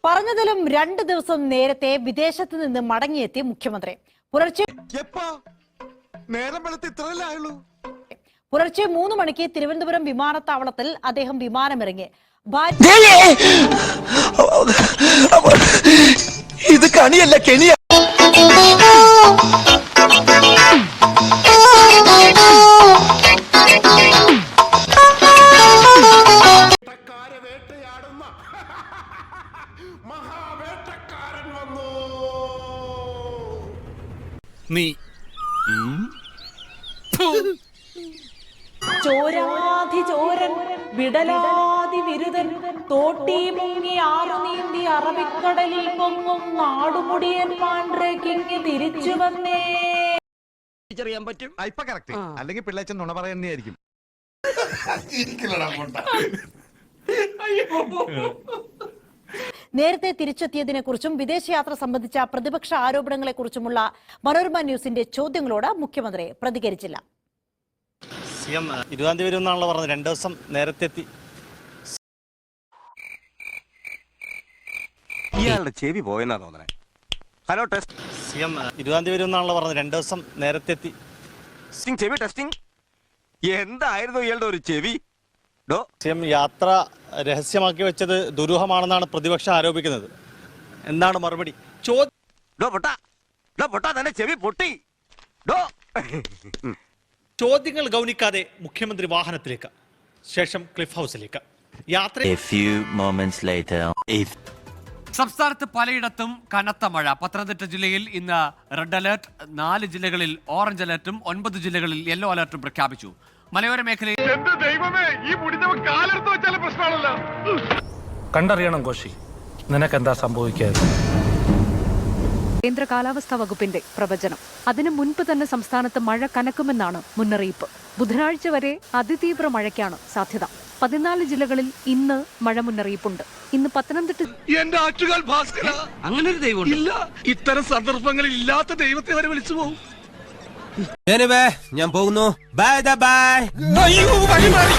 പറഞ്ഞതിലും 2 ദിവസം നേരത്തെ വിദേശത്ത് നിന്ന് മടങ്ങിയെത്തി മുഖ്യമന്ത്രി. പുലർച്ചെ 3 മണിക്ക് തിരുവനന്തപുരം വിമാനത്താവളത്തിൽ അദ്ദേഹം വിമാനമിറങ്ങി. ഇത് കണിയല്ല കെണിയ. നീ ചോരാധിചോരൻ വിടലാതി വിരുദൻ തോട്ടി മുങ്ങി ആറു നീന്തി അറബിക്കടലിൽ പൊങ്ങും നാടുമുടിയൻ മാൻഡ്രേക്കിങ്ങി തിരിച്ചു വന്നേ. അറിയാൻ പറ്റും. ഇപ്പൊ കറക്റ്റ്. അല്ലെങ്കിൽ പിള്ളേച്ചൻ നുണ പറയുന്നതായിരിക്കും. നേരത്തെ തിരിച്ചെത്തിയതിനെ കുറിച്ചും വിദേശയാത്ര സംബന്ധിച്ച പ്രതിപക്ഷ ആരോപണങ്ങളെ കുറിച്ചുമുള്ള മനോരമ ന്യൂസിന്റെ ചോദ്യങ്ങളോട് മുഖ്യമന്ത്രി പ്രതികരിച്ചില്ല. CM 20 തീയതി വരുമെന്നാണല്ലോ പറഞ്ഞത്. 2 ദിവസം നേരത്തെ എത്തി. ഇയാളുടെ ചെവി പോയെന്നാ തോന്നണേ. Hello test. CM 20 തീയതി വരുമെന്നാണല്ലോ പറഞ്ഞത്. 2 ദിവസം നേരത്തെ എത്തി. ചെവി ടെസ്റ്റിംഗ് എന്തായിരുന്നു ഇയാളുടെ ഒരു ചെവി? CM യാത്ര രഹസ്യമാക്കി വെച്ചത് ദുരൂഹമാണെന്നാണ് പ്രതിപക്ഷം ആരോപിക്കുന്നത്. എന്താണ് മറുപടി? ചെവി പൊട്ടി. ചോദ്യങ്ങൾ ഗൗനിക്കാതെ മുഖ്യമന്ത്രി വാഹനത്തിലേക്ക്, ശേഷം ക്ലിഫ് ഹൗസിലേക്ക് യാത്ര. സംസ്ഥാനത്ത് പലയിടത്തും കനത്ത മഴ. പത്തനംതിട്ട ജില്ലയിൽ ഇന്ന് റെഡ് അലർട്ട്, 4 ജില്ലകളിൽ ഓറഞ്ച് അലർട്ടും 9 ജില്ലകളിൽ യെല്ലോ അലർട്ടും പ്രഖ്യാപിച്ചു. മലയോര മേഖലയിൽ കണ്ടറിയണം കോശി, നിനക്കെന്താ സംഭവിക്കാതെ. കേന്ദ്ര കാലാവസ്ഥാ വകുപ്പിന്റെ പ്രവചനം. അതിനു മുൻപ് തന്നെ സംസ്ഥാനത്ത് മഴ കനക്കുമെന്നാണ് മുന്നറിയിപ്പ്. ബുധനാഴ്ച വരെ അതിതീവ്ര മഴയ്ക്കാണ് സാധ്യത. 14 ജില്ലകളിൽ ഇന്ന് മഴ മുന്നറിയിപ്പുണ്ട്. ഇന്ന് പത്തനംതിട്ട. എന്റെ ആറ്റുകാൽ ഭാസ്കര, അങ്ങനെ ഒരു ദൈവം ഇല്ല. ഇത്തരം സന്ദർഭങ്ങളിൽ ഇല്ലാത്ത ദൈവത്തെ വരെ വിളിച്ചു പോകും. ഞാൻ പോകുന്നു. Bye bye. അയ്യോ, വഴി മാറി.